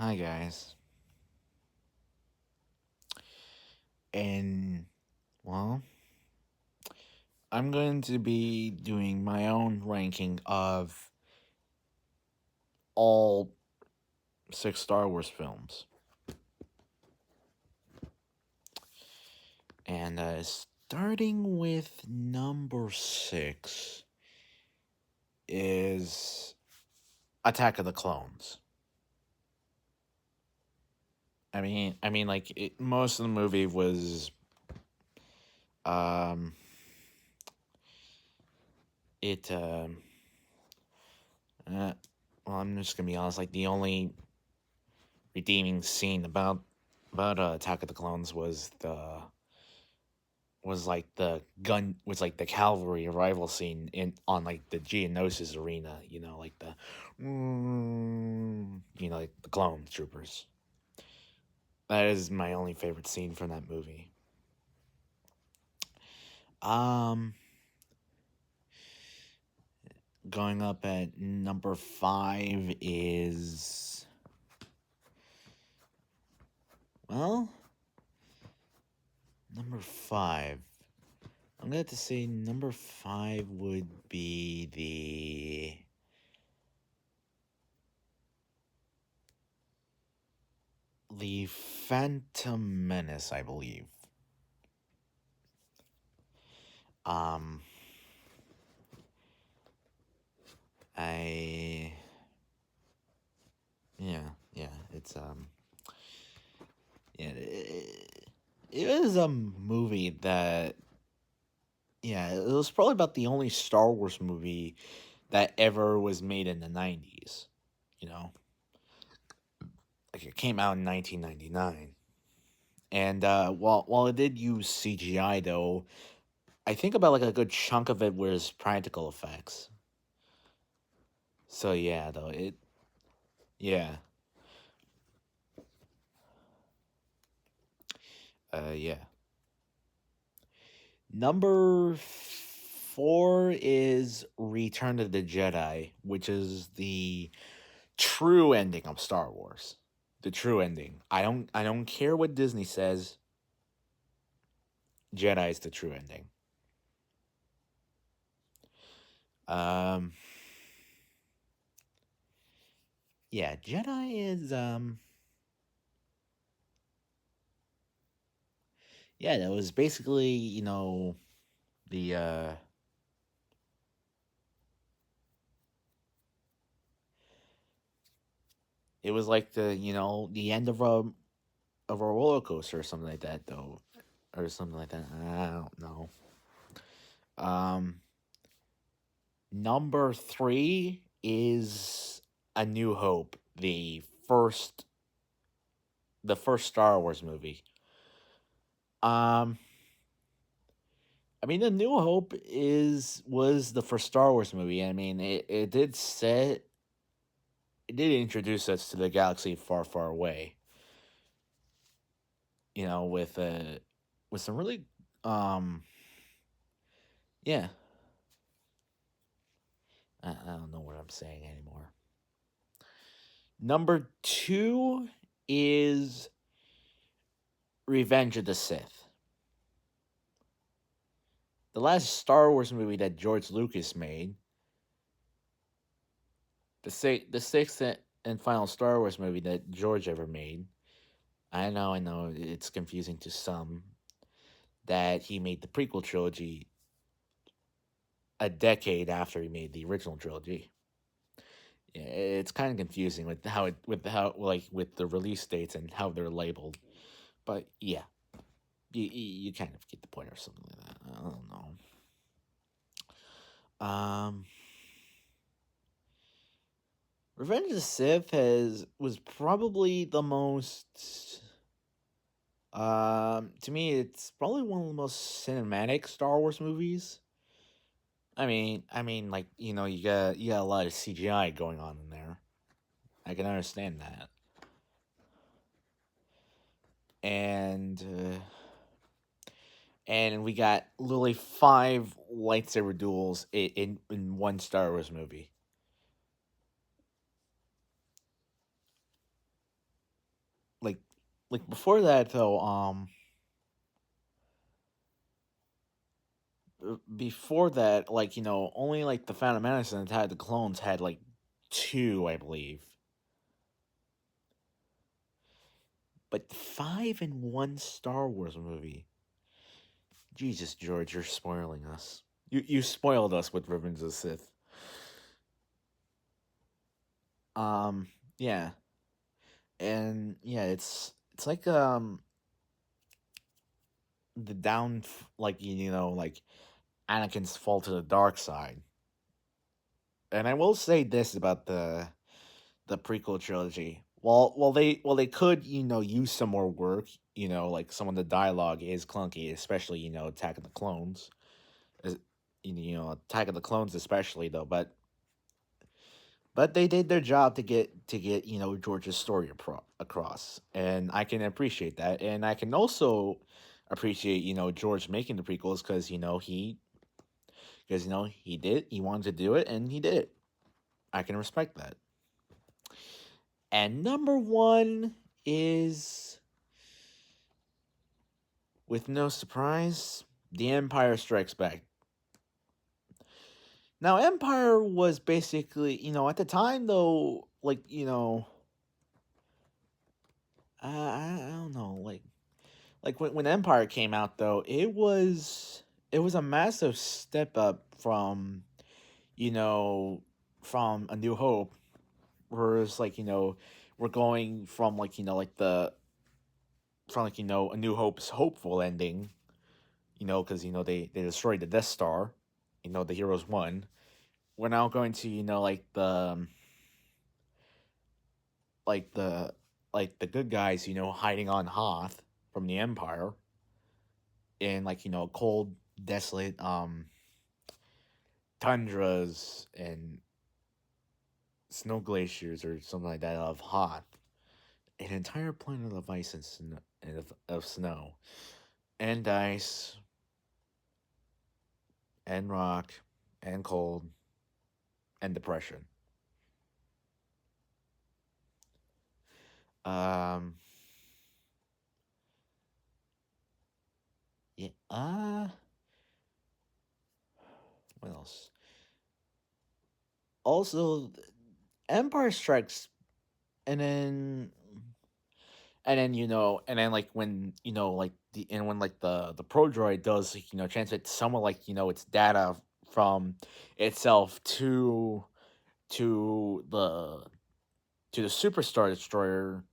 Hi guys. And well, I'm going to be doing my own ranking of all six Star Wars films. And starting with number 6 is Attack of the Clones. Most of the movie was um it uh, well, I'm just gonna be honest, like the only redeeming scene about Attack of the Clones was like the cavalry arrival scene in on like the Geonosis arena, like like the clone troopers. That is my only favorite scene from that movie. Um, Going up at number 5 is, well, number 5. I'm gonna have to say number 5 would be the Phantom Menace, I believe. Um, I yeah, it's yeah, it is a movie that it was probably about the only Star Wars movie that ever was made in the 90s, you know. Like it came out in 1999. And while it did use CGI though, I think about like a good chunk of it was practical effects. So yeah, though it yeah. Yeah. Number 4 is Return of the Jedi, which is the true ending of Star Wars. The true ending. I don't care what Disney says. Jedi is the true ending. Um yeah, Jedi is yeah, that was basically, the it was like the end of a roller coaster or something like that though. Or something like that. I don't know. Um Number 3 is A New Hope, first the first Star Wars movie. Um I mean, A New Hope is was the first Star Wars movie. I mean, it did introduce us to the galaxy far, far away. With some really um yeah, I don't know what I'm saying anymore. Number 2 is Revenge of the Sith. The last Star Wars movie that George Lucas made, the sixth and final Star Wars movie that George ever made. I know, it's confusing to some that he made the prequel trilogy a decade after he made the original trilogy. Yeah, it's kind of confusing with the release dates and how they're labeled. But yeah, you kind of get the point or something like that. I don't know. Revenge of the Sith has was probably the most. To me, it's probably one of the most cinematic Star Wars movies. Like you got a lot of CGI going on in there. I can understand that, and we got literally 5 lightsaber duels in one Star Wars movie. like before that though, before that, like only like the Phantom Menace and Attack of the Clones had like two, I believe. But five in one Star Wars movie. Jesus, George, you're spoiling us. You spoiled us with Revenge of the Sith. Um, yeah, and yeah, it's like the like like Anakin's fall to the dark side. And I will say this about the prequel trilogy. Well they could use some more work. Like some of the dialogue is clunky, especially Attack of the Clones. Is- Attack of the Clones especially though, but they did their job to get George's story across, and I can appreciate that, and I can also appreciate George making the prequels because he wanted to do it and he did it. I can respect that. And number one is, with no surprise, The Empire Strikes Back. Now, Empire was basically, at the time though, like, I don't know, like when Empire came out though, it was a massive step up you know, from A New Hope, whereas like, we're going from like, from like, A New Hope's hopeful ending, because they destroyed the Death Star, the heroes won. We're now going to like like the the good guys hiding on Hoth from the Empire in like cold, desolate tundras and snow glaciers or something like that of Hoth, an entire planet of ice and of snow and ice and rock and cold and depression. Um, yeah. What else? Also, Empire Strikes, and then and then like when like when like the pro droid does like, transmit some of like its data from itself to the to the superstar destroyer,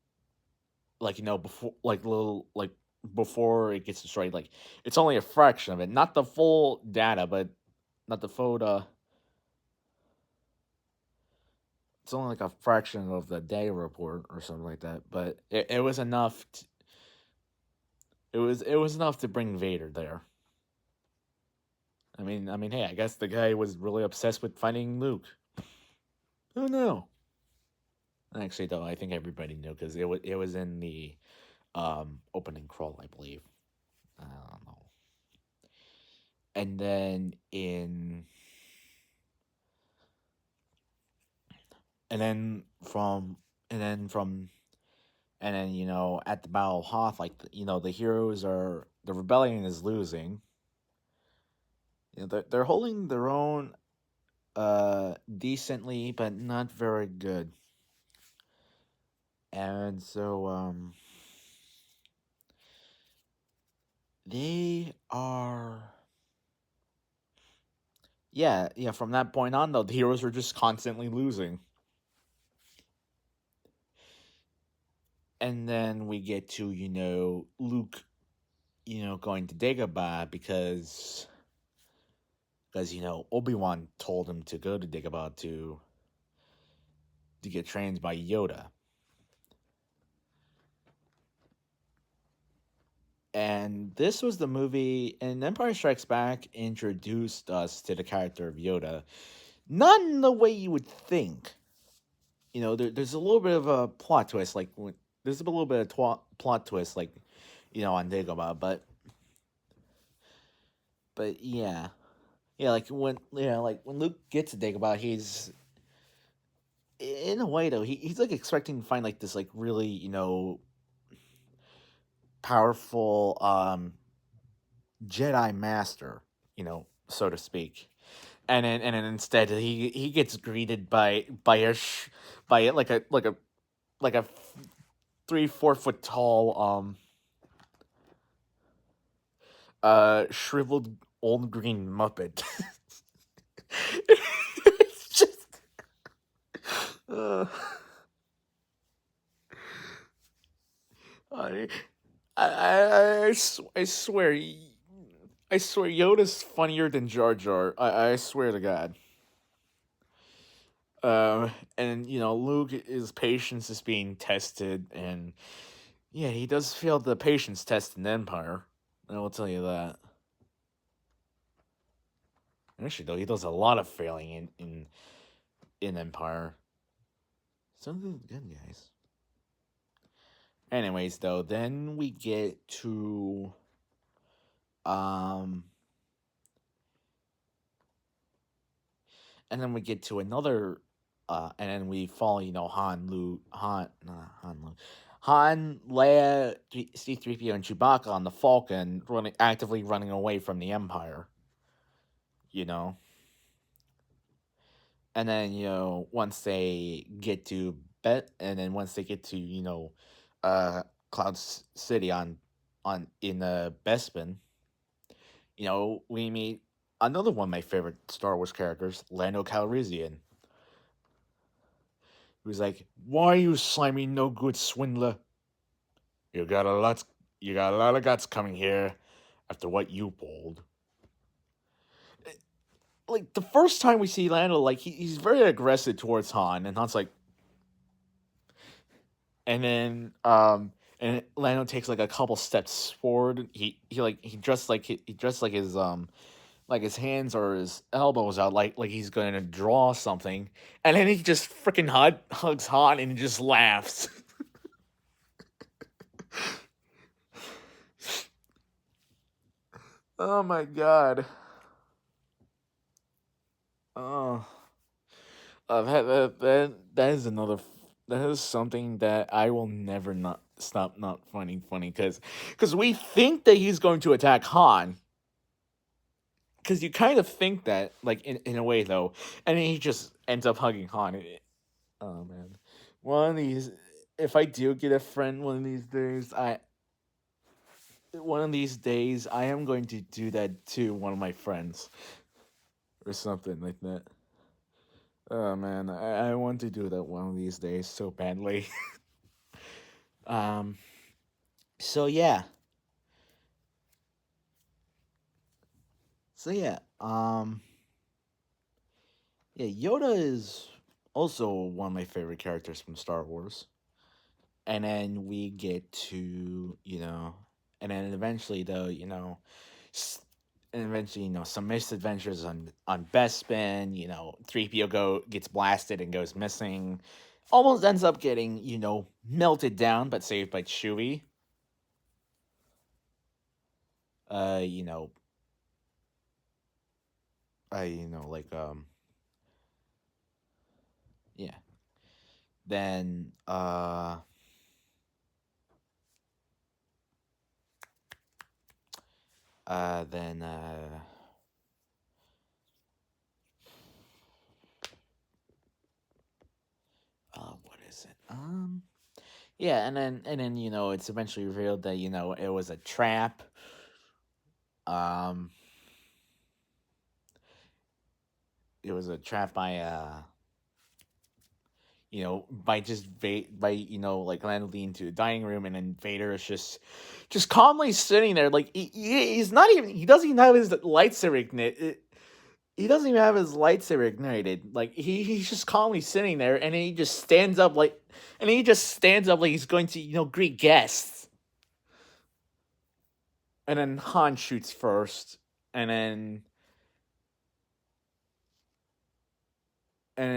like before like little like before it gets destroyed, like it's only a fraction of it, not the full data, but not the full it's only like a fraction of the data report or something like that, but it was enough it was enough to bring Vader there. I mean, hey, I guess the guy was really obsessed with finding Luke. Oh no! Actually, though, I think everybody knew because it was in the opening crawl, I believe. I don't know. And then in and then from and then from and then at the Battle of Hoth, like the heroes are the rebellion is losing. They're holding their own decently, but not very good. And so they are, yeah, from that point on though, the heroes are just constantly losing. And then we get to Luke going to Dagobah because Obi-Wan told him to go to Dagobah to get trained by Yoda. And this was the movie, and Empire Strikes Back introduced us to the character of Yoda, not in the way you would think. There's a little bit of a plot twist, like there's a little bit of plot twist, like on Dagobah, but yeah, like when Luke gets to Dagobah, he's in a way though he's like expecting to find like this like really powerful Jedi master, so to speak. And then instead he gets greeted by like a 3 4 foot tall shriveled old green muppet. It's just uh, I, I swear I swear Yoda's funnier than Jar Jar. I swear to God. And Luke, his patience is being tested, and yeah, he does fail the patience test in Empire. I will tell you that. Actually, though, he does a lot of failing in Empire. Something good, guys. Anyways, though, then we get to um, and then we get to another, and then we follow, Han, Leia, C-3PO, and Chewbacca on the Falcon, actively running away from the Empire. You know, and then once they get to and then once they get to Cloud City on in Bespin, we meet another one of my favorite Star Wars characters, Lando Calrissian, who's like, "Why you slimy no good swindler? You got a lot, you got a lot of guts coming here after what you pulled." Like the first time we see Lando, like he's very aggressive towards Han, and Han's like, and then and Lando takes like a couple steps forward. He dressed like his hands or his elbows out like he's going to draw something, and then he just freaking hugs Han and just laughs. Oh my god. Oh, that is another. That is something that I will never not stop not finding funny because we think that he's going to attack Han, because you kind of think that, like, in a way though, and then he just ends up hugging Han. Oh man, one of these, if I do get a friend one of these days I am going to do that to one of my friends or something like that. Oh man, I want to do that one of these days so badly. um, so yeah, so yeah, yeah, Yoda is also one of my favorite characters from Star Wars. And then we get to and then eventually though s- and eventually some misadventures on Bespin. 3PO gets blasted and goes missing, almost ends up getting melted down but saved by Chewie. uh you know like yeah, then then what is it? Yeah, and then it's eventually revealed that it was a trap. Um, it was a trap by by like landing into the dining room, and then Vader is just calmly sitting there, like he's not even he doesn't even have his lightsaber ignited. He doesn't even have his lightsaber ignited. Like he's just calmly sitting there, and then he just stands up like he's going to greet guests. And then Han shoots first, and then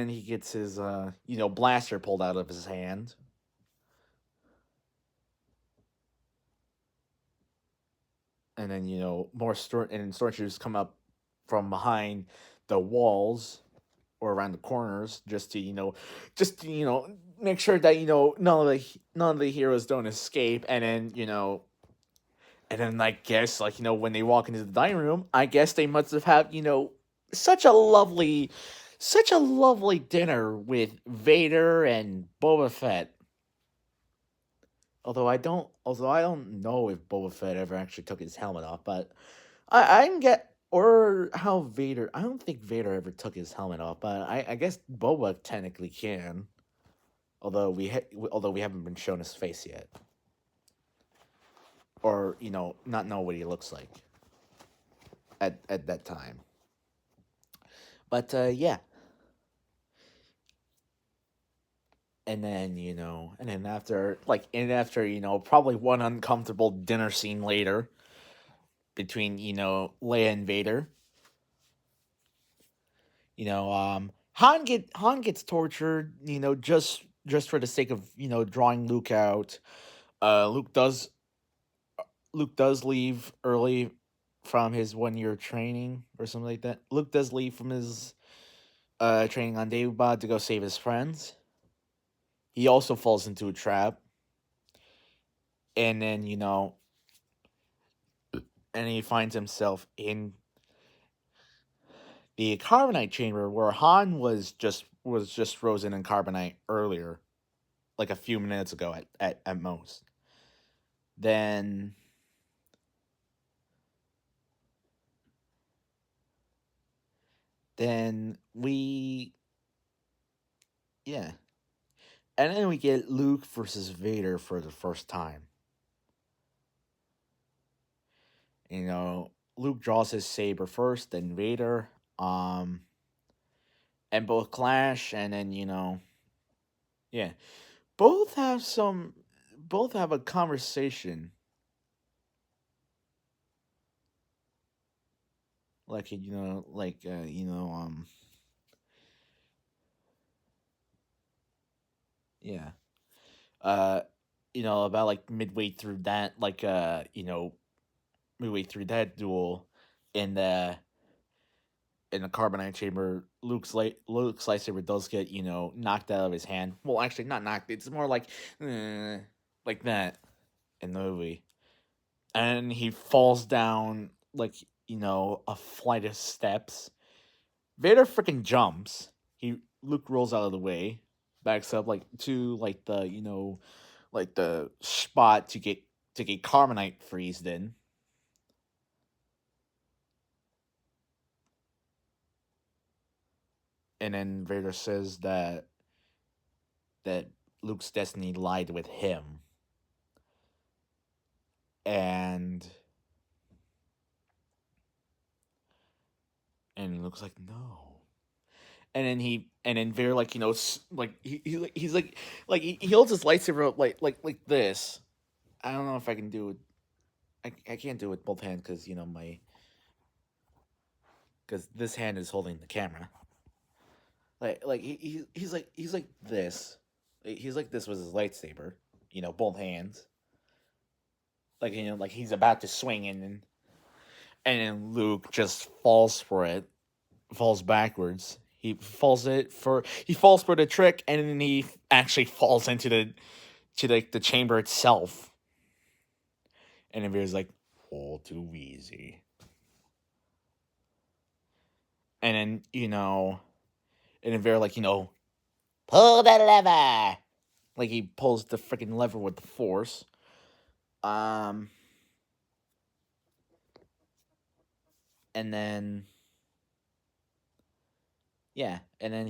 he gets his blaster pulled out of his hand. And then stormtroopers come up from behind the walls or around the corners, just to make sure that none of the heroes don't escape. And then And then I guess, like, when they walk into the dining room, I guess they must have had, such a lovely, such a lovely dinner with Vader and Boba Fett. Although I don't know if Boba Fett ever actually took his helmet off, but I can get, or how Vader. I don't think Vader ever took his helmet off, but I guess Boba technically can. Although we haven't been shown his face yet, or not know what he looks like at that time. But yeah, and then after probably one uncomfortable dinner scene later between Leia and Vader. Han gets tortured, just for the sake of drawing Luke out. Uh, Luke does Luke does leave early from his 1 year training or something like that. Luke does leave from his training on Dagobah to go save his friends. He also falls into a trap, and then and he finds himself in the carbonite chamber where Han was just frozen in carbonite earlier, like a few minutes ago at most. Then then we yeah, and then we get Luke versus Vader for the first time. Luke draws his saber first, then Vader, um, and both clash, and then yeah, both have some, both have a conversation, like yeah, uh, about like midway through that duel, in the in the carbonite chamber, Luke's lightsaber does get knocked out of his hand. Well, actually, not knocked. It's more like that in the movie, and he falls down like a flight of steps. Vader freaking jumps. He Luke rolls out of the way, backs up like to like the spot to get carbonite freezed in, and then Vader says that Luke's destiny lied with him, and and Luke's like no, and then Vader like like he's like he holds his lightsaber up like this. I don't know if I can do it. I can't do it with both hands because my because this hand is holding the camera. He's like this. He's like this with his lightsaber. Both hands. Like he's about to swing, and then Luke just falls for it, falls backwards. He falls for the trick, and then he actually falls into the chamber itself. And then Vader's like, all too easy. And then and then Vader like pull the lever. Like he pulls the freaking lever with the force. Um, and then yeah, and then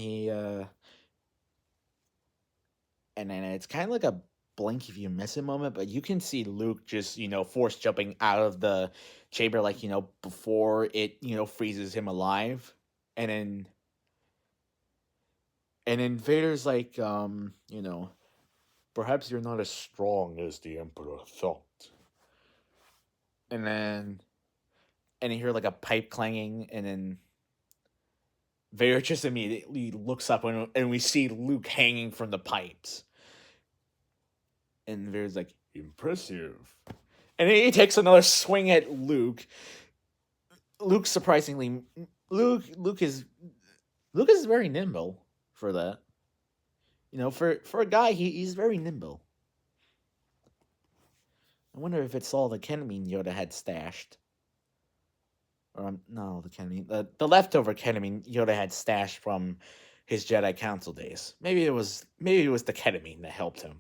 it's kind of like a blink if you miss it moment, but you can see Luke just force jumping out of the chamber like before it freezes him alive, and then Vader's like perhaps you're not as strong as the Emperor thought, and then you hear like a pipe clanging, and then Vader just immediately looks up, and we see Luke hanging from the pipes. And Vader's like, impressive. And then he takes another swing at Luke. Luke surprisingly, Luke is very nimble for that. For a guy, he's very nimble. I wonder if it's all the ketamine Yoda had stashed. Or no, the ketamine, the leftover ketamine Yoda had stashed from his Jedi Council days. Maybe it was the ketamine that helped him,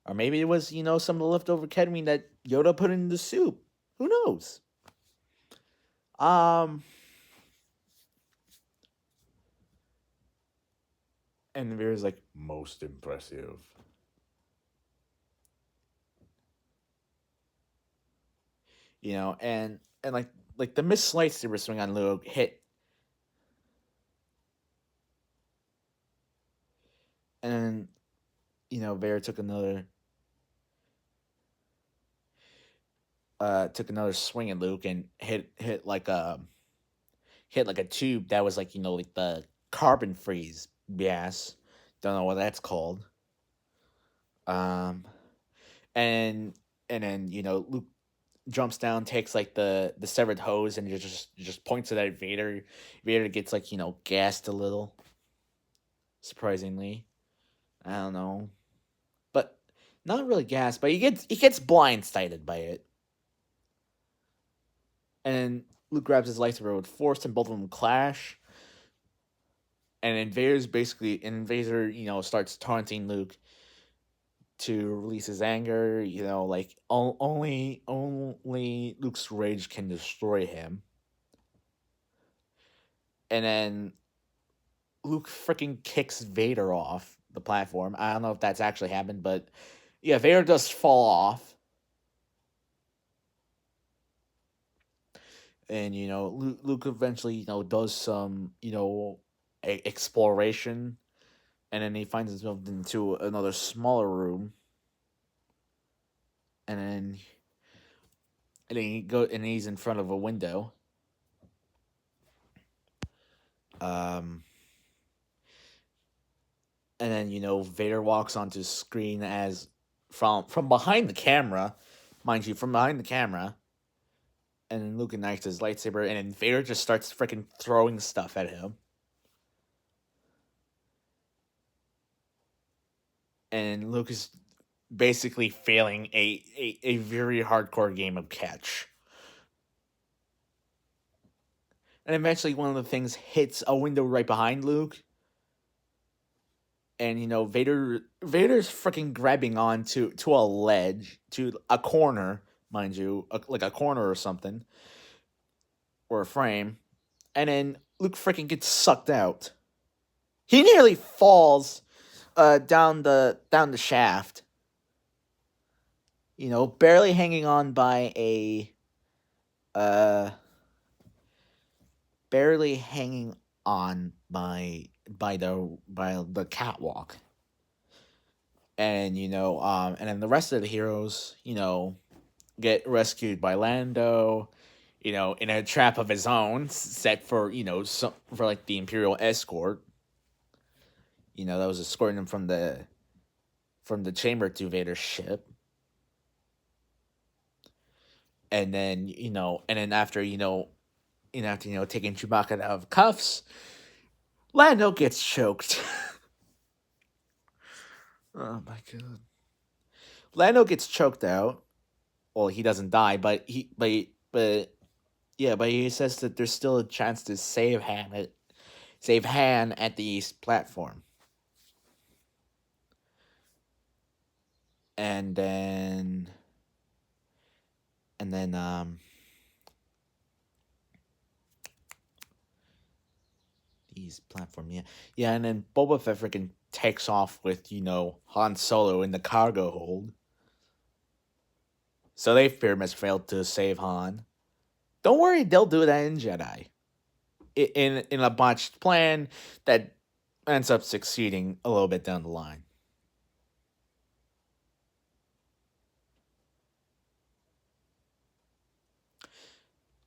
or maybe it was some of the leftover ketamine that Yoda put in the soup. Who knows? Um, and Vader's like most impressive, and like the missed lightsaber swing on Luke hit, and Vader took another swing at Luke and hit like a tube that was like like the carbon freeze gas. Don't know what that's called. Um, and then Luke jumps down, takes like the severed hose, and just points it at Vader. Vader gets like gassed a little, surprisingly. I don't know, but not really gassed, but he gets blindsided by it. And Luke grabs his lightsaber with force, and both of them clash. And Vader starts taunting Luke to release his anger. Like only Luke's rage can destroy him. And then Luke freaking kicks Vader off the platform. I don't know if that's actually happened, but yeah, Vader does fall off. And Luke eventually does some exploration, and then he finds himself into another smaller room, and then he's in front of a window. Um, and then Vader walks onto screen as from behind the camera, mind you, from behind the camera, and then Luke ignites his lightsaber, and then Vader just starts freaking throwing stuff at him. And Luke is basically failing a very hardcore game of catch. And eventually one of the things hits a window right behind Luke. And Vader's freaking grabbing on to a ledge, to a corner, mind you, like a corner or something, or a frame. And then Luke freaking gets sucked out. He nearly falls down the shaft. Barely hanging on by a uh barely hanging on by the catwalk. And and then the rest of the heroes get rescued by Lando, in a trap of his own set for for like the Imperial escort, that was escorting him from the chamber to Vader's ship. And then after taking Chewbacca out of cuffs, Lando gets choked. Oh my god. Lando gets choked out. Well, he doesn't die, but he says that there's still a chance to save Han at the East platform. And then East platform, yeah. Yeah, and then Boba Fett freaking takes off with, Han Solo in the cargo hold. So they fear has failed to save Han. Don't worry, they'll do that in Jedi. In a botched plan that ends up succeeding a little bit down the line.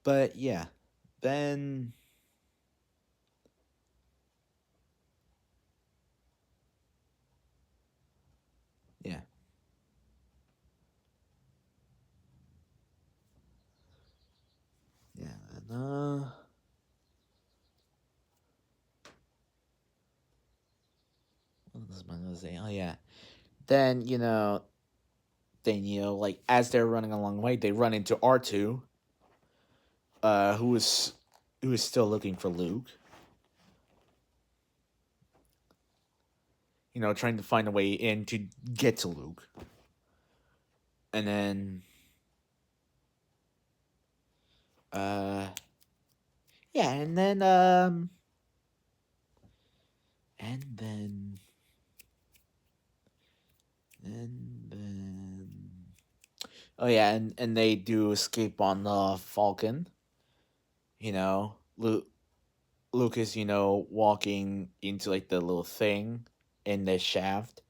But yeah, then yeah. Yeah, and what was I gonna say? Oh yeah. Then then like as they're running along the way, they run into R2, who is still looking for Luke. Trying to find a way in to get to Luke. And then uh yeah, and then and then oh yeah, and they do escape on the Falcon. Lucas, walking into like the little thing in the shaft,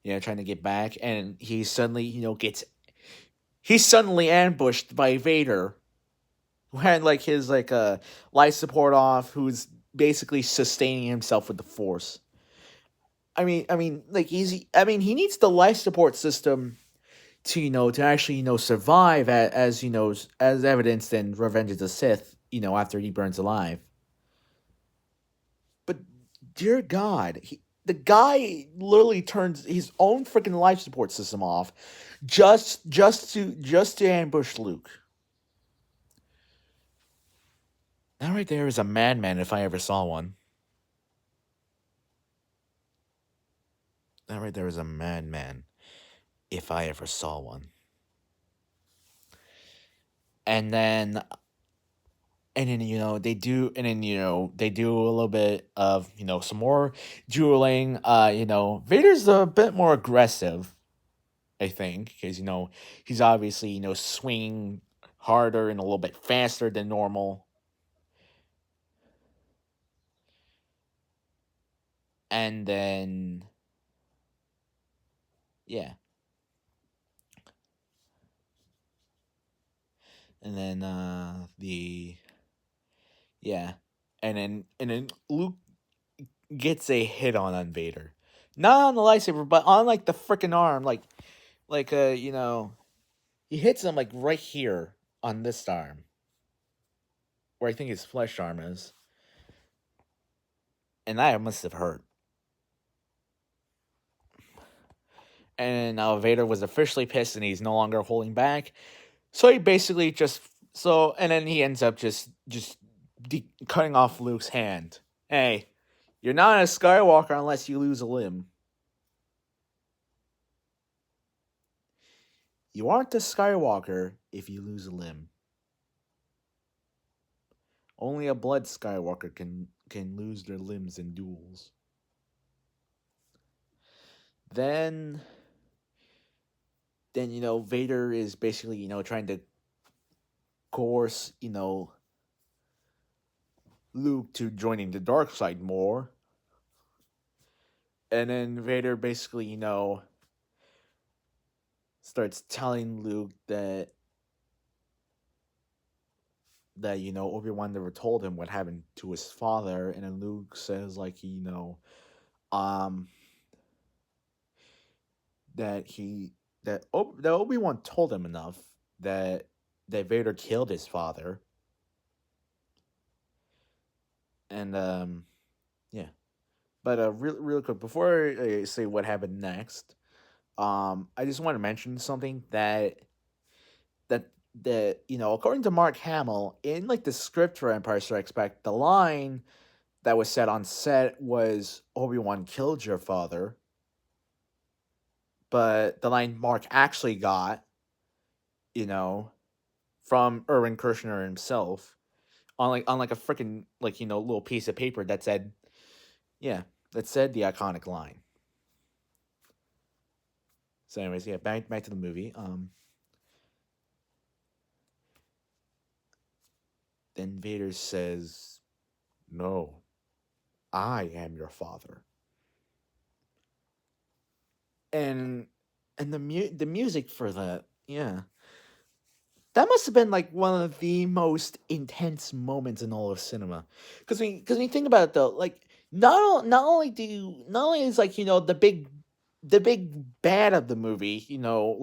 trying to get back, and he's suddenly ambushed by Vader, who had like his life support off, who's basically sustaining himself with the Force. He needs the life support system to to actually survive as as evidenced in Revenge of the Sith. After he burns alive. But dear God, the guy literally turns his own freaking life support system off just to ambush Luke. That right there is a madman if I ever saw one. That right there is a madman if I ever saw one. And then they do a little bit of some more dueling. Vader's a bit more aggressive, I think, because he's obviously swinging harder and a little bit faster than normal. And then yeah, and then the yeah, and then Luke gets a hit on Vader, not on the lightsaber, but on like the freaking arm, he hits him like right here on this arm, where I think his flesh arm is, and that must have hurt. And now Vader was officially pissed, and he's no longer holding back. So he basically and then he ends up just cutting off Luke's hand. Hey, you're not a Skywalker unless you lose a limb. You aren't a Skywalker if you lose a limb. Only a blood Skywalker can lose their limbs in duels. Then Vader is basically trying to coerce Luke to joining the dark side more. And then Vader basically starts telling Luke that Obi-Wan never told him what happened to his father, and then Luke says um that that Obi-Wan told him enough that Vader killed his father. And yeah. But real quick before I say what happened next, I just want to mention something that according to Mark Hamill in like the script for Empire Strikes Back, the line that was said on set was Obi-Wan killed your father. But the line Mark actually got, you know, from Erwin Kershner himself on like a freaking little piece of paper that said, yeah, that said the iconic line. So anyways, yeah, back to the movie. Then Vader says, "No, I am your father." And the music for that, yeah. That must have been like one of the most intense moments in all of cinema. Cuz when you think about it though, like not only is like, the big bad of the movie, not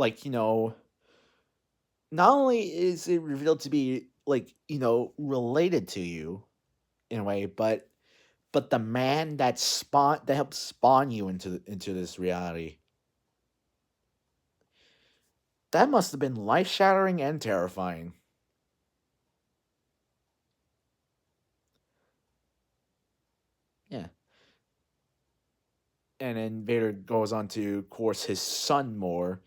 only is it revealed to be like, related to you in a way, but the man that helped spawn you into this reality. That must have been life shattering and terrifying. Yeah. And then Vader goes on to course his son more,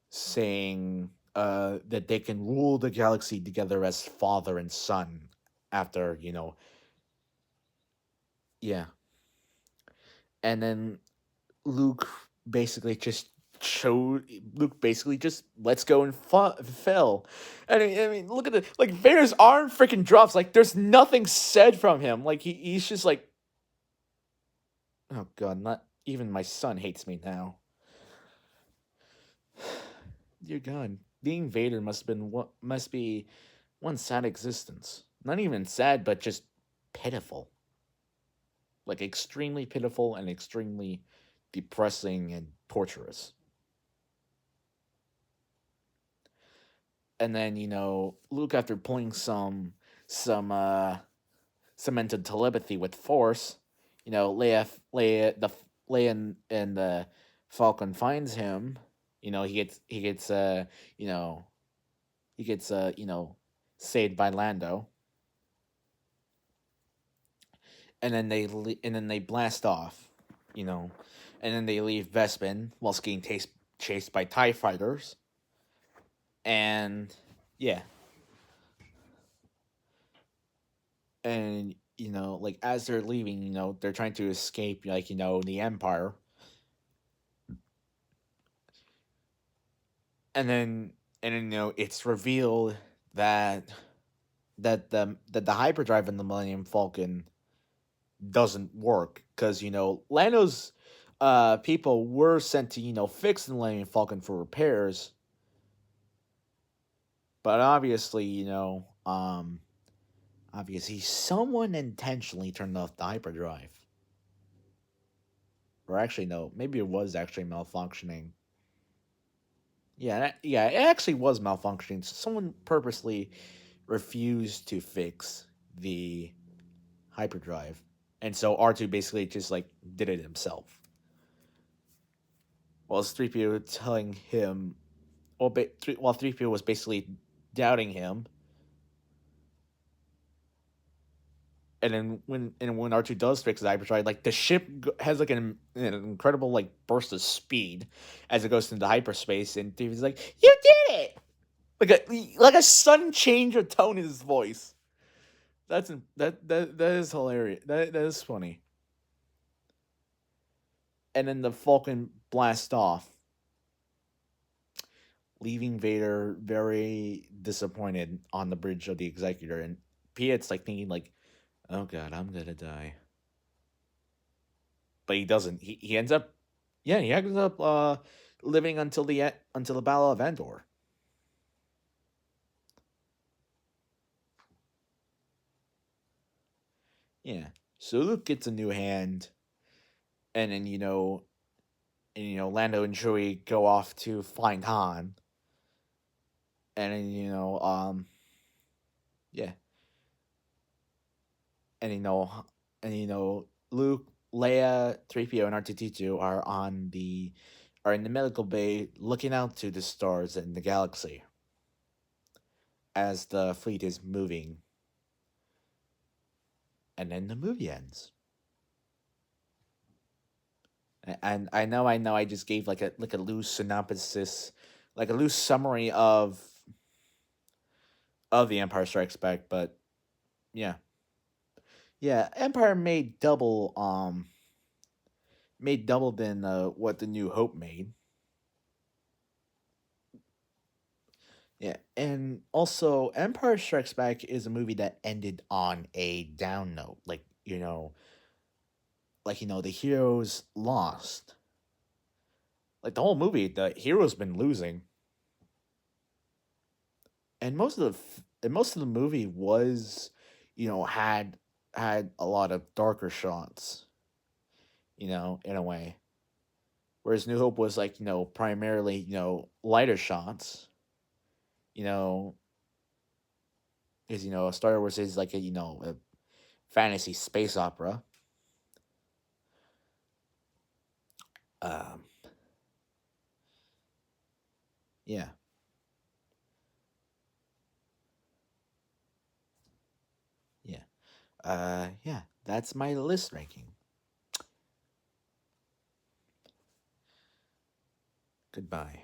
saying that they can rule the galaxy together as father and son after, yeah. And then Luke basically just showed Luke basically just let's go and fell. I mean, look at the like Vader's arm freaking drops. Like there's nothing said from him. Like he's just like, oh god, not even my son hates me now. Dear God, being Vader must be one sad existence. Not even sad, but just pitiful. Like extremely pitiful and extremely depressing and torturous. And then Luke, after pulling some some into telepathy with Force, Leia and the Falcon finds him. You know he gets saved by Lando, and then they blast off, you know, and then they leave Bespin whilst getting chased by Tie fighters, and yeah, and like as they're leaving, they're trying to escape, like the Empire, and then it's revealed that the hyperdrive in the Millennium Falcon doesn't work because Lando's people were sent to fix the Millennium Falcon for repairs, but obviously obviously someone intentionally turned off the hyperdrive, or actually no, maybe it was actually malfunctioning. Yeah, yeah, it actually was malfunctioning. Someone purposely refused to fix the hyperdrive, and so R2 basically just like did it himself. While 3PO telling him, while 3PO was basically doubting him, and then when R2 does fix the hyperdrive, like the ship has like an incredible like burst of speed as it goes into hyperspace, and 3PO's like, "You did it!" Like a sudden change of tone in his voice. That is hilarious. That is funny. And then the Falcon blasts off, leaving Vader very disappointed on the bridge of the Executor, and Piet's like thinking like, "Oh God, I'm gonna die," but he doesn't. He ends up, yeah, he ends up living until the Battle of Endor. Yeah, so Luke gets a new hand, and then Lando and Chewie go off to find Han, and then yeah, and Luke, Leia, 3PO, and R2D2 are in the medical bay looking out to the stars and the galaxy as the fleet is moving, and then the movie ends. And I know, I just gave like a loose synopsis, like a loose summary of the Empire Strikes Back, but yeah, yeah, Empire made double than what the New Hope made. Yeah, and also Empire Strikes Back is a movie that ended on a down note. The heroes lost. Like the whole movie, the hero's been losing, and most of the movie was, had a lot of darker shots. In a way, whereas New Hope was like primarily lighter shots. You know, because Star Wars is like a fantasy space opera. Um, Yeah. Yeah. Yeah, that's my list ranking. Goodbye.